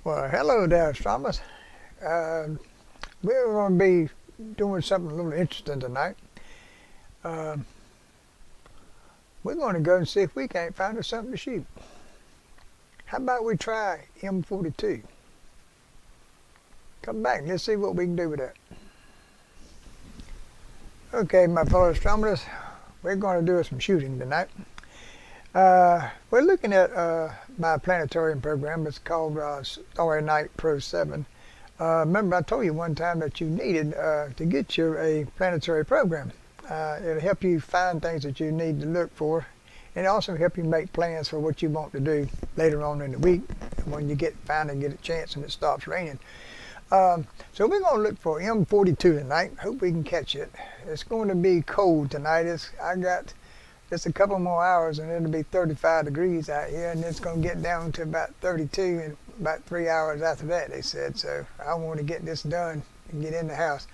Well, hello there, astronomers. We're going to be doing something a little interesting tonight. Uh, we're going to go and see if we can't find us something to shoot. How about we try M42? Come back and let's see what we can do with that. Okay, my fellow astronomers, we're going to do some shooting tonight. We're looking at my planetarium program. It's called Starry Night Pro 7. Remember I told you one time that you needed to get a planetary program. It'll help you find things that you need to look for, and also help you make plans for what you want to do later on in the week when you finally get a chance and it stops raining. So we're going to look for M42 tonight. Hope we can catch it. It's going to be cold tonight. I got just a couple more hours and it'll be 35 degrees out here, and it's going to get down to about 32 in about 3 hours after that, they said. So I want to get this done and get in the house.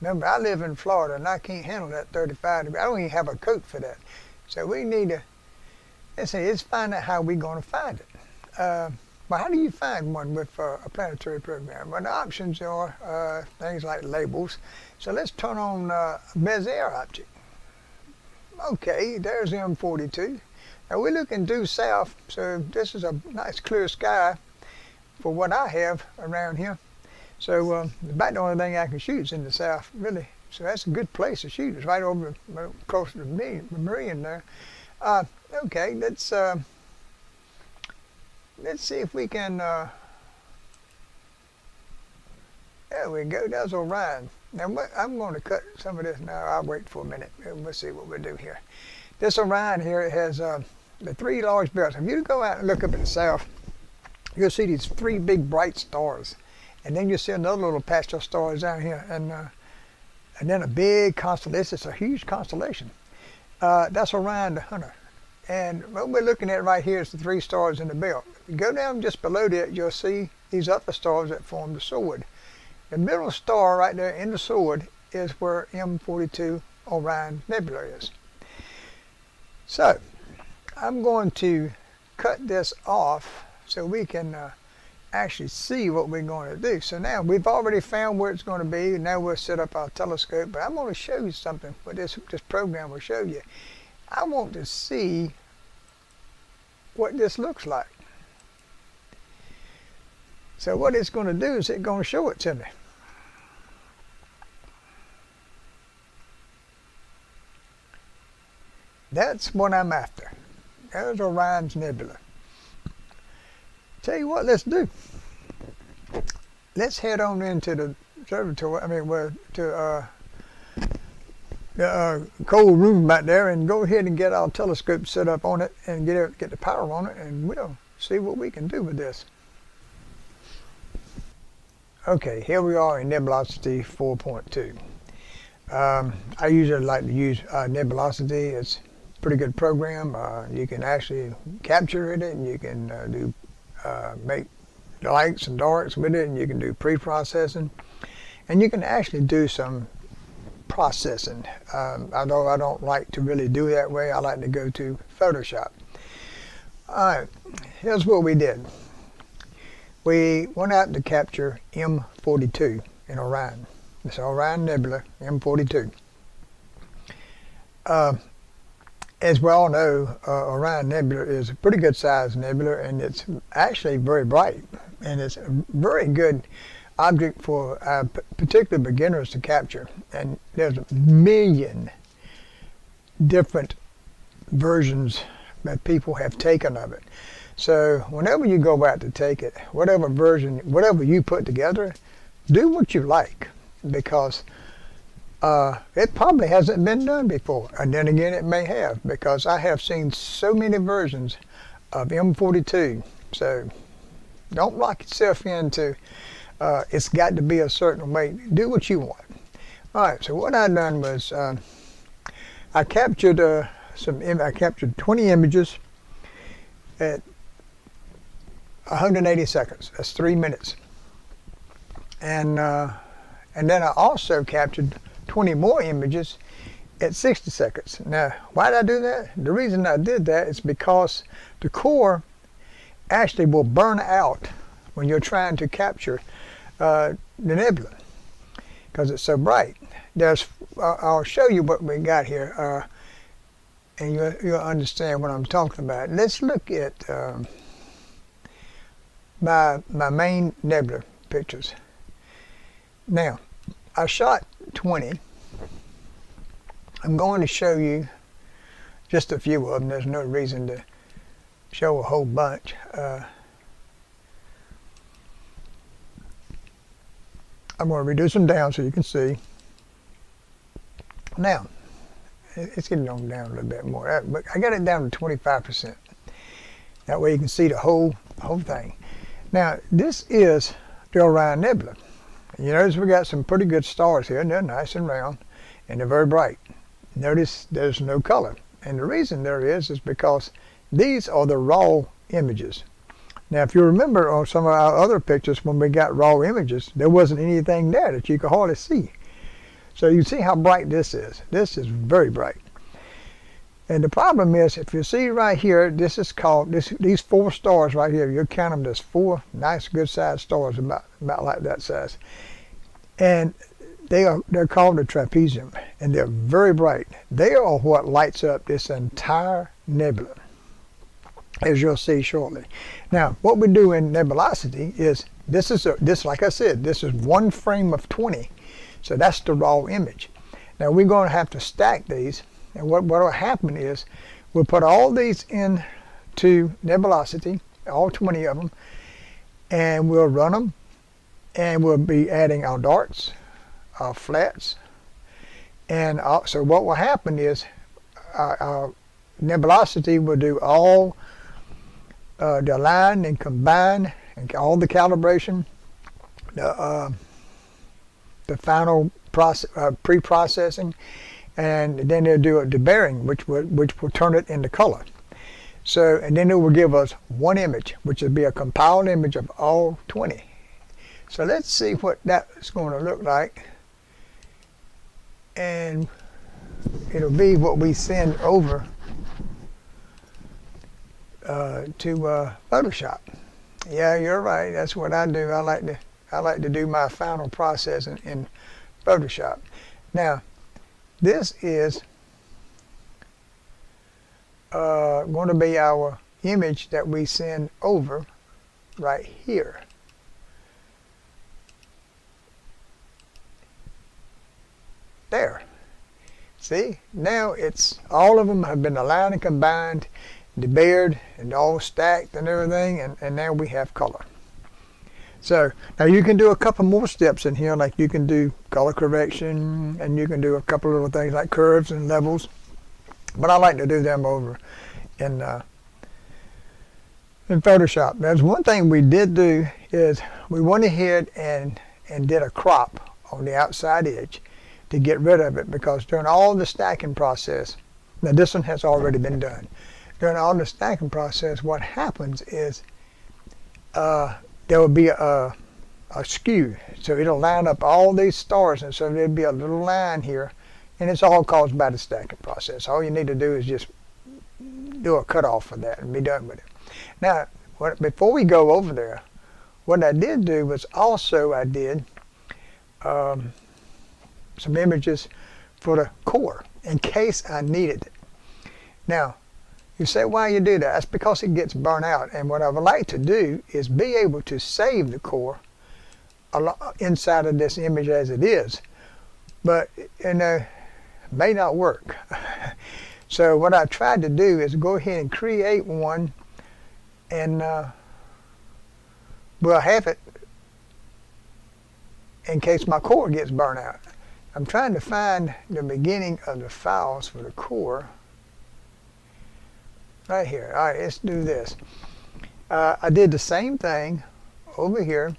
Remember, I live in Florida and I can't handle that 35 degrees. I don't even have a coat for that. So we need to, let's find out how we're going to find it. But how do you find one with a planetary program? Well, the options are things like labels. So let's turn on Bezier object. Okay, there's M42. Now we're looking due south, so this is a nice clear sky for what I have around here. So about the only thing I can shoot is in the south, really. So that's a good place to shoot. It's right over close to the meridian there. Okay, let's see if we can. There we go. That's Orion. Now I'm going to cut some of this now. I'll wait for a minute. We'll see what we do here. This Orion here, it has the three large belts. If you go out and look up in the south, you'll see these three big bright stars, and then you'll see another little patch of stars down here, and then a big constellation. It's a huge constellation. That's Orion the Hunter. And what we're looking at right here is the three stars in the belt. If you go down just below that, you'll see these other stars that form the sword. The middle star right there in the sword is where M42 Orion Nebula is. So I'm going to cut this off so we can actually see what we're going to do. So now we've already found where it's going to be. Now we'll set up our telescope, but I'm going to show you something. What this program will show you. I want to see what this looks like. So what it's going to do is it's going to show it to me. That's what I'm after. There's Orion's Nebula. Tell you what, let's do. Let's head on into the observatory. To the cold room back there, and go ahead and get our telescope set up on it and get the power on it, and we'll see what we can do with this. Okay, here we are in Nebulosity 4.2. I usually like to use Nebulosity. It's a pretty good program. You can actually capture it, and you can make lights and darks with it, and you can do pre-processing, and you can actually do some processing. Although I don't like to really do that way, I like to go to Photoshop. Alright, here's what we did. We went out to capture M42 in Orion. It's Orion Nebula, M42. As we all know, Orion Nebula is a pretty good sized nebula, and it's actually very bright, and it's a very good object for particular beginners to capture. And there's a million different versions that people have taken of it. So whenever you go out to take it, whatever version, whatever you put together, do what you like, because it probably hasn't been done before. And then again, it may have, because I have seen so many versions of M42. So don't lock yourself into it's got to be a certain way. Do what you want. All right, so what I done was I captured I captured 20 images at 180 seconds. That's 3 minutes. And then I also captured 20 more images at 60 seconds. Now, why did I do that? The reason I did that is because the core actually will burn out when you're trying to capture the nebula, because it's so bright. I'll show you what we got here, and you'll understand what I'm talking about. Let's look at my main nebula pictures. Now, I shot 20. I'm going to show you just a few of them. There's no reason to show a whole bunch. I'm going to reduce them down so you can see. Now, it's getting on down a little bit more, but I got it down to 25%. That way you can see the whole thing. Now, this is the Orion Nebula. You notice we got some pretty good stars here, and they're nice and round, and they're very bright. Notice there's no color. And the reason there is because these are the raw images. Now, if you remember on some of our other pictures, when we got raw images, there wasn't anything there that you could hardly see. So you see how bright this is. This is very bright. And the problem is, if you see right here, this is called, these 4 stars right here, you count them as 4 nice good sized stars, about like that size. And they're called the trapezium, and they're very bright. They are what lights up this entire nebula, as you'll see shortly. Now, what we do in nebulosity is, this like I said, this is 1 frame of 20. So that's the raw image. Now we're going to have to stack these, and what will happen is we'll put all these into nebulosity, all 20 of them, and we'll run them, and we'll be adding our darts, our flats, and so what will happen is our nebulosity will do all the align and combine and all the calibration, the final pre-processing, and then they'll do a deburring, which will turn it into color. So, and then it will give us 1 image, which will be a compiled image of all 20. So let's see what that's going to look like, and it'll be what we send over to Photoshop. Yeah, you're right. That's what I do. I like to do my final process in Photoshop. Now, this is going to be our image that we send over right here. There. See, now it's all of them have been aligned and combined, deburred, and all stacked and everything, and now we have color. So now you can do a couple more steps in here, like you can do color correction, and you can do a couple little things like curves and levels, but I like to do them over in Photoshop. There's one thing we did do is we went ahead and did a crop on the outside edge to get rid of it, because during all the stacking process, now this one has already been done, during all the stacking process, what happens is there will be a skew. So it'll line up all these stars, and so there'll be a little line here, and it's all caused by the stacking process. All you need to do is just do a cutoff for that and be done with it. Now, before we go over there, what I did do was also I did some images for the core in case I needed it. Now, you say, why you do that? That's because it gets burnt out. And what I would like to do is be able to save the core inside of this image as it is. But, you know, may not work. So what I tried to do is go ahead and create one, and we'll have it in case my core gets burnt out. I'm trying to find the beginning of the files for the core. Right here. All right, let's do this. I did the same thing over here.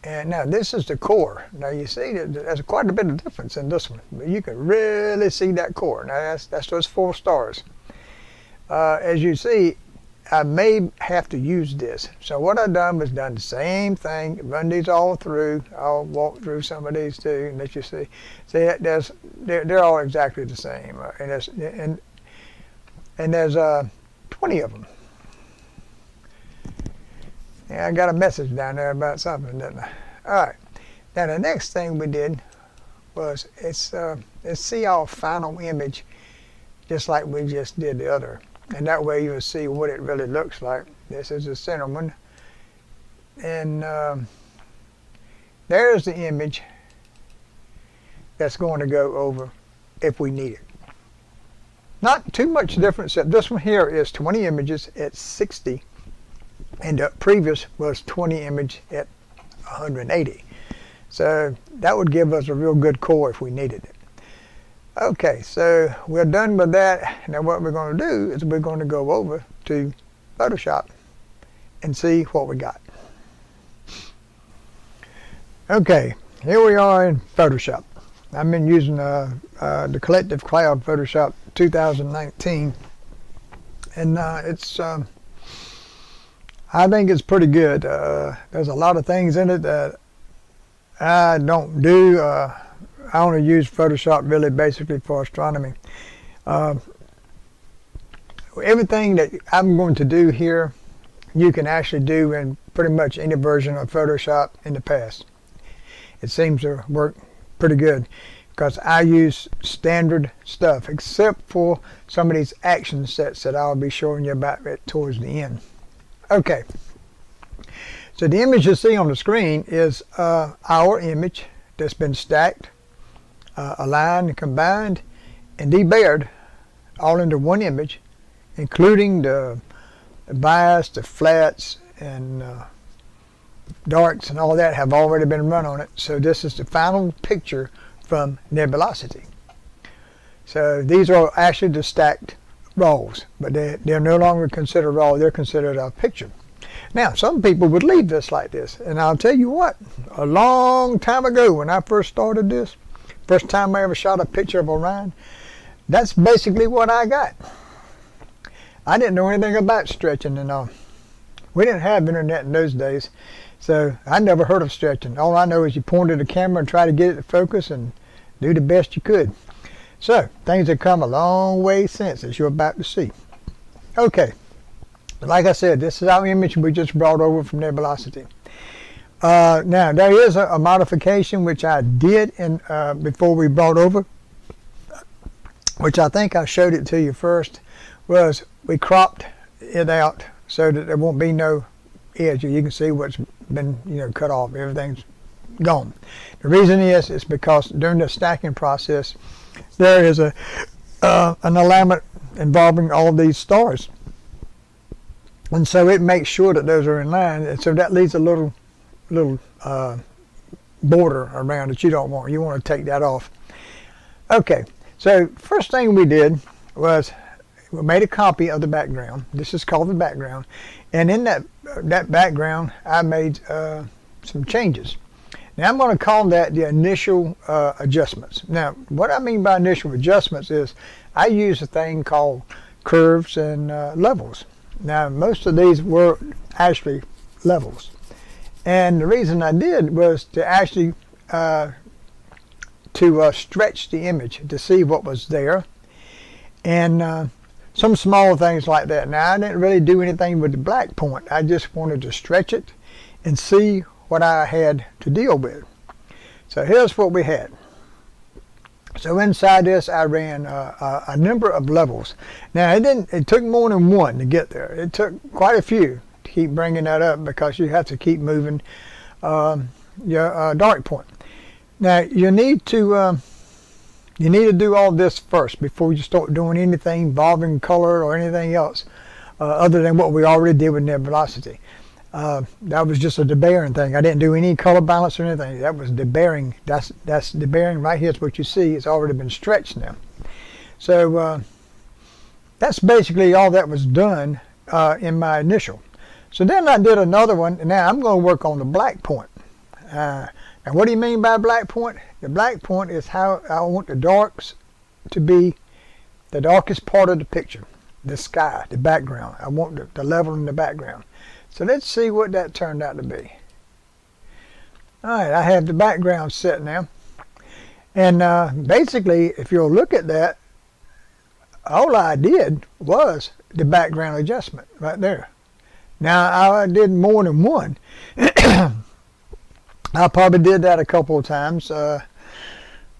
And now this is the core. Now you see that there's quite a bit of difference in this one, but you can really see that core. Now that's those 4 stars. As you see, I may have to use this. So what I've done was done the same thing, run these all through. I'll walk through some of these too and let you see. See, they're all exactly the same, and there's 20 of them. Yeah, I got a message down there about something, didn't I? All right. Now the next thing we did was it's see our final image, just like we just did the other, and that way you'll see what it really looks like. This is the center one, and there's the image that's going to go over if we need it. Not too much difference, except this one here is 20 images at 60, and the previous was 20 images at 180. So that would give us a real good core if we needed it. Okay, so we're done with that. Now what we're going to do is we're going to go over to Photoshop and see what we got. Okay, here we are in Photoshop. I've been using the Collective Cloud Photoshop 2019, and it's I think it's pretty good. There's a lot of things in it that I don't do. I only use Photoshop really basically for astronomy. Everything that I'm going to do here, you can actually do in pretty much any version of Photoshop in the past. It seems to work pretty good because I use standard stuff, except for some of these action sets that I'll be showing you about towards the end. Okay, so the image you see on the screen is our image that's been stacked, aligned, combined, and debayered all into one image, including the bias, the flats, and darks and all that have already been run on it. So this is the final picture from Nebulosity. So these are actually the stacked raws, but they're no longer considered raw, they're considered a picture. Now some people would leave this like this, and I'll tell you what, a long time ago when I first started this, first time I ever shot a picture of Orion, that's basically what I got. I didn't know anything about stretching, and we didn't have internet in those days, so I never heard of stretching. All I know is you point at the camera and try to get it to focus and do the best you could. So things have come a long way since, as you're about to see. Okay, like I said, this is our image we just brought over from Nebulosity. Now there is a modification which I did before we brought over, which I think I showed it to you first, was we cropped it out so that there won't be no edge. You can see what's been cut off. Everything's gone. The reason is because during the stacking process there is an alignment involving all these stars, and so it makes sure that those are in line, and so that leaves a little border around that you don't want. You want to take that off. Okay, so first thing we did was we made a copy of the background. This is called the background, and in that background I made some changes. Now I'm going to call that the initial adjustments. Now what I mean by initial adjustments is I use a thing called curves and levels. Now most of these were actually levels, and the reason I did was to actually stretch the image to see what was there, and some small things like that. Now I didn't really do anything with the black point. I just wanted to stretch it and see what I had to deal with. So here's what we had. So inside this I ran a number of levels. Now it took more than one to get there. It took quite a few to keep bringing that up, because you have to keep moving your dark point. Now you need to do all this first before you start doing anything involving color or anything else other than what we already did with Nebulosity. That was just a debayering thing. I didn't do any color balance or anything. That was debayering. That's debayering right here. Is what you see. It's already been stretched now. So that's basically all that was done in my initial. So then I did another one. And now I'm going to work on the black point. Now what do you mean by black point? The black point is how I want the darks to be the darkest part of the picture. The sky, the background. I want the level in the background. So let's see what that turned out to be. Alright, I have the background set now. And basically, if you'll look at that, all I did was the background adjustment right there. Now I did more than one. I probably did that a couple of times.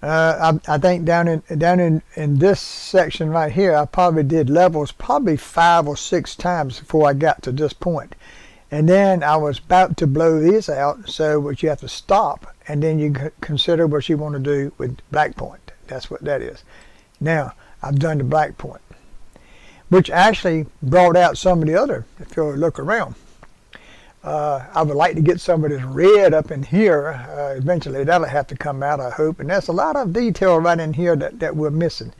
I think down in this section right here, I probably did levels probably 5 or 6 times before I got to this point. And then I was about to blow these out, so what you have to stop, and then you consider what you want to do with black point. That's what that is. Now, I've done the black point, which actually brought out some of the other, if you look around. I would like to get some of this red up in here. Eventually that'll have to come out, I hope. And there's a lot of detail right in here that we're missing.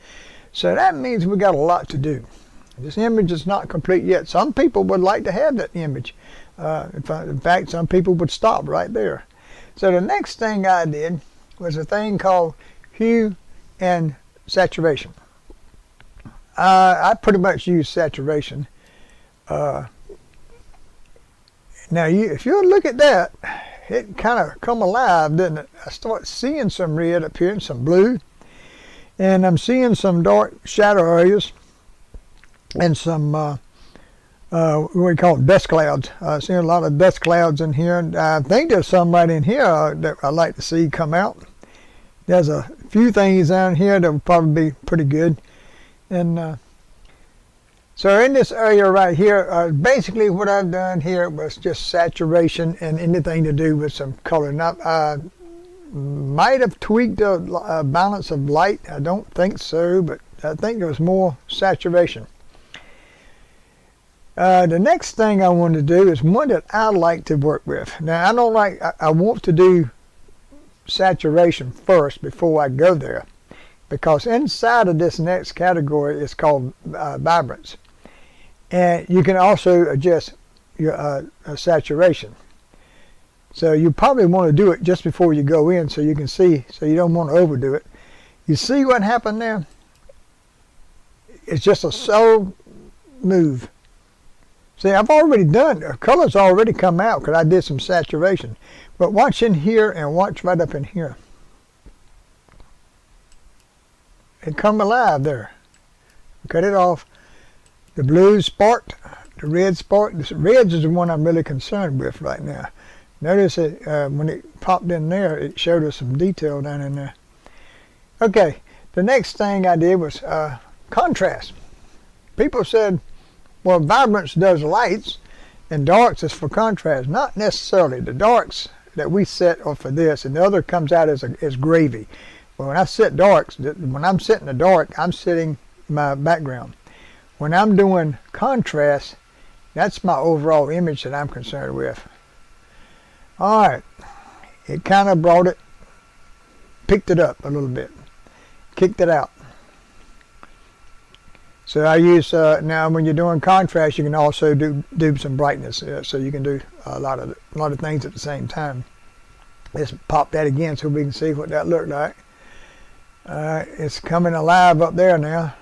So that means we got a lot to do. This image is not complete yet. Some people would like to have that image. In fact, some people would stop right there. So the next thing I did was a thing called Hue and Saturation. I pretty much use saturation. Now, if you look at that, it kind of come alive, didn't it? I start seeing some red up here and some blue. And I'm seeing some dark shadow areas and some, what we call dust clouds. I'm seeing a lot of dust clouds in here. And I think there's some right in here that I'd like to see come out. There's a few things down here that would probably be pretty good. And so in this area right here, basically what I've done here was just saturation and anything to do with some color. Now, I might have tweaked the balance of light. I don't think so, but I think there was more saturation. The next thing I want to do is one that I like to work with. Now, I want to do saturation first before I go there, because inside of this next category is called vibrance. And you can also adjust your saturation. So you probably want to do it just before you go in so you can see, so you don't want to overdo it. You see what happened there? It's just a subtle move. See, I've already done, the colors already come out because I did some saturation. But watch in here and watch right up in here. It come alive there. Cut it off. The blue sparked, the red sparked. The reds is the one I'm really concerned with right now. Notice that when it popped in there, it showed us some detail down in there. Okay, the next thing I did was contrast. People said, well, vibrance does lights and darks is for contrast. Not necessarily. The darks that we set are for this, and the other comes out as gravy. Well, when I set darks, when I'm setting the dark, I'm setting my background. When I'm doing contrast, that's my overall image that I'm concerned with. Alright, it kind of brought it, picked it up a little bit, kicked it out. So I use, now when you're doing contrast, you can also do some brightness, so you can do a lot of things at the same time. Let's pop that again so we can see what that looked like. It's coming alive up there now.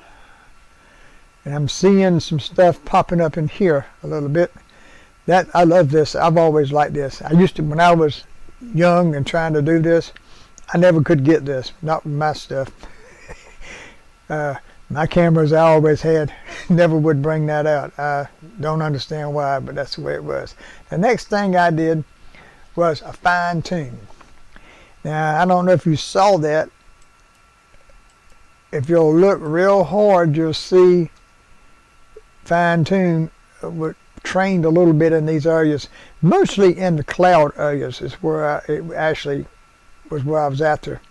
And I'm seeing some stuff popping up in here a little bit. I love this. I've always liked this. I used to, when I was young and trying to do this, I never could get this. Not with my stuff. My cameras I always had never would bring that out. I don't understand why, but that's the way it was. The next thing I did was a fine tune. Now, I don't know if you saw that. If you'll look real hard, you'll see fine tune trained a little bit in these areas, mostly in the cloud areas is where it actually was where I was after,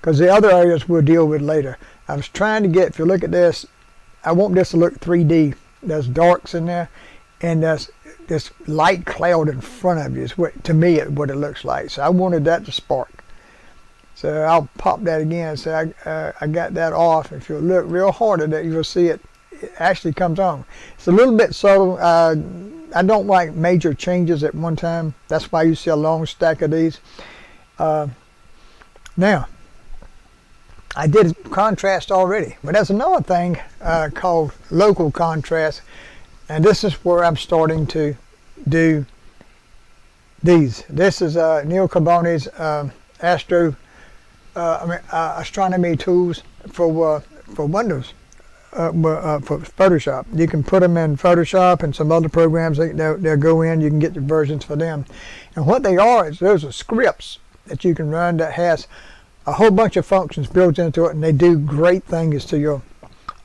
because the other areas we'll deal with later. I was trying to get, if you look at this, I want this to look 3D. There's darks in there, and there's this light cloud in front of you is what, to me, what it looks like. So I wanted that to spark. So I'll pop that again. So I got that off. If you look real hard at it, you'll see it actually comes on. It's a little bit subtle. I don't like major changes at one time. That's why you see a long stack of these. Now, I did contrast already, but there's another thing called local contrast, and this is where I'm starting to do these. This is Neil Carbone's Astronomy tools for Windows. for Photoshop. You can put them in Photoshop and some other programs. They'll go in. You can get the versions for them. And what they are is those are scripts that you can run that has a whole bunch of functions built into it, and they do great things to your.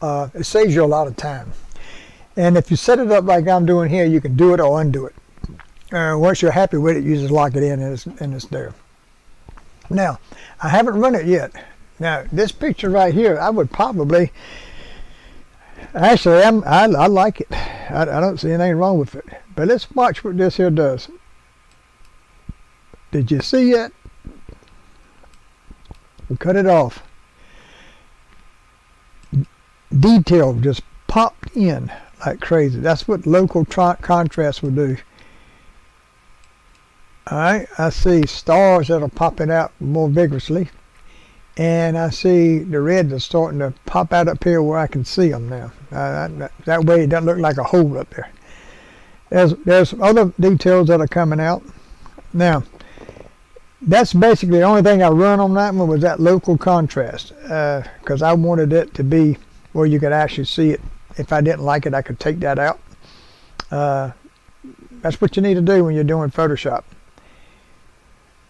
It saves you a lot of time. And if you set it up like I'm doing here, you can do it or undo it. Once you're happy with it, you just lock it in and it's there. Now, I haven't run it yet. Now, this picture right here, I would probably, actually, I like it. I don't see anything wrong with it. But let's watch what this here does. Did you see it? We'll cut it off. Detail just popped in like crazy. That's what local contrast will do. Alright, I see stars that are popping out more vigorously. And I see the red that's starting to pop out up here where I can see them now. That way it doesn't look like a hole up there. There's other details that are coming out. Now, that's basically the only thing I run on that one was that local contrast. Because I wanted it to be where you could actually see it. If I didn't like it, I could take that out. That's what you need to do when you're doing Photoshop.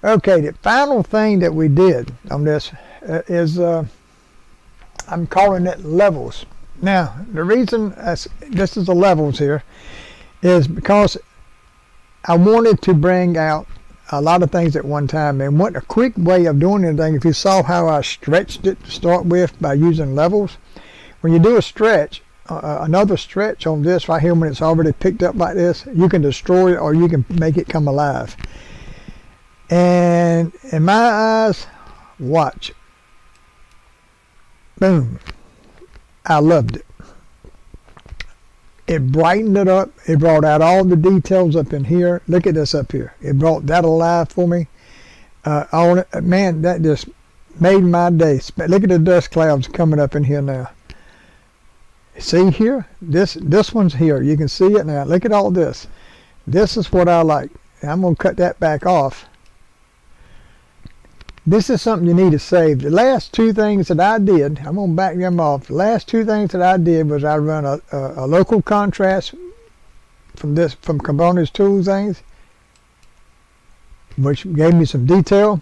Okay, the final thing that we did on this is I'm calling it levels. Now, the reason this is the levels here is because I wanted to bring out a lot of things at one time, and what a quick way of doing anything, if you saw how I stretched it to start with by using levels, when you do a stretch, another stretch on this right here, when it's already picked up like this, you can destroy it or you can make it come alive. And in my eyes, watch. Boom. I loved it. It brightened it up. It brought out all the details up in here. Look at this up here. It brought that alive for me. Man, that just made my day. Look at the dust clouds coming up in here now. See here? This one's here. You can see it now. Look at all this. This is what I like. I'm going to cut that back off. This is something you need to save. The last two things that I did, I'm going to back them off. The last two things that I did was I run a local contrast from Components Tool things, which gave me some detail.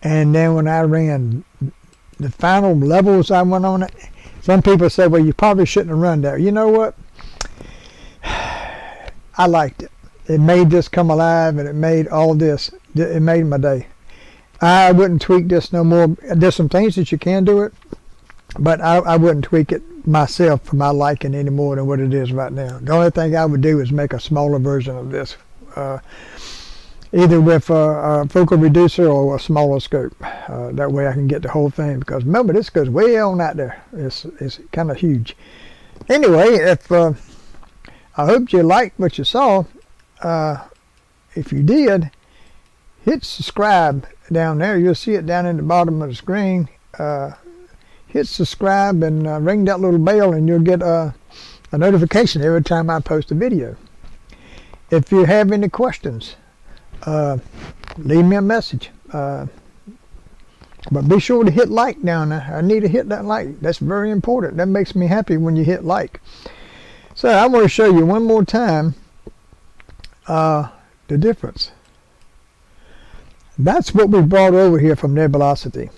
And then when I ran the final levels I went on it, some people say, well, you probably shouldn't have run that. You know what? I liked it. It made this come alive, and it made all this. It made my day. I wouldn't tweak this no more. There's some things that you can do it, but I wouldn't tweak it myself for my liking any more than what it is right now. The only thing I would do is make a smaller version of this, either with a focal reducer or a smaller scope. That way I can get the whole thing, because remember, this goes way on out there. It's kind of huge. Anyway, if I hope you liked what you saw. If you did, hit subscribe down there. You'll see it down in the bottom of the screen. Hit subscribe and ring that little bell, and you'll get a notification every time I post a video. If you have any questions, leave me a message. But be sure to hit like down there. I need to hit that like. That's very important. That makes me happy when you hit like. So I want to show you one more time the difference. That's what we brought over here from nebulosity.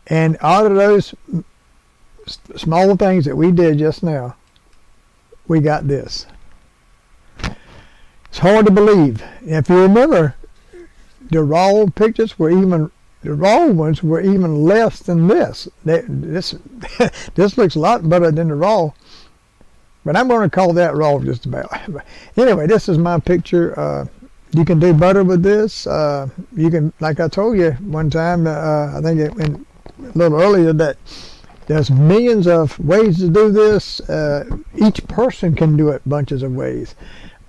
And out of those small things that we did just now, we got this. It's hard to believe. If you remember, the raw pictures were even, the raw ones were even less than this. This looks a lot better than the raw. But I'm going to call that raw just about. Anyway, this is my picture. You can do better with this. You can, like I told you one time, I think a little earlier, that there's millions of ways to do this. Each person can do it bunches of ways.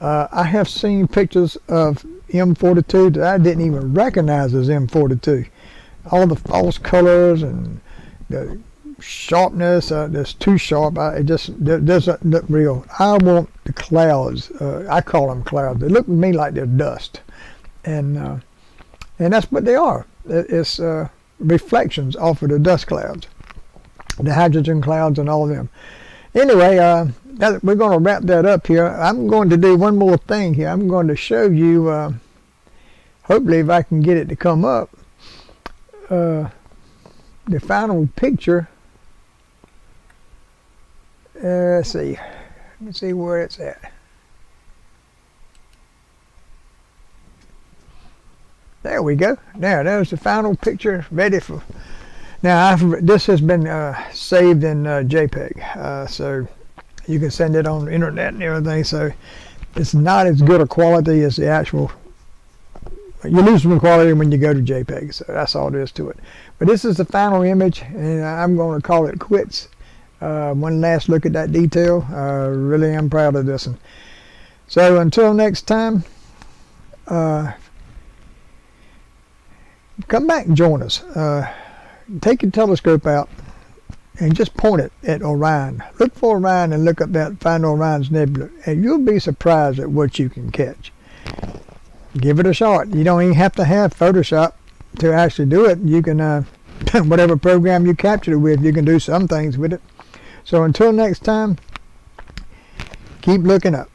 I have seen pictures of M42 that I didn't even recognize as M42. All the false colors and the sharpness, it's too sharp. It just doesn't look real. I want the clouds. I call them clouds. They look to me like they're dust, and that's what they are. It's reflections off of the dust clouds. the hydrogen clouds and all of them. Anyway, we're going to wrap that up here. I'm going to do one more thing here. I'm going to show you, hopefully if I can get it to come up, the final picture. Let's see. Let me see where it's at. There we go. Now there's the final picture ready for. Now this has been saved in JPEG, so you can send it on the internet and everything. So it's not as good a quality as the actual. You lose some quality when you go to JPEG, so that's all there is to it. But this is the final image, and I'm going to call it quits. One last look at that detail. Really am proud of this one. So until next time, come back and join us. Take your telescope out and just point it at Orion. Look for Orion and look up that, find Orion's Nebula, and you'll be surprised at what you can catch. Give it a shot. You don't even have to have Photoshop to actually do it. You can, whatever program you capture it with, you can do some things with it. So until next time, keep looking up.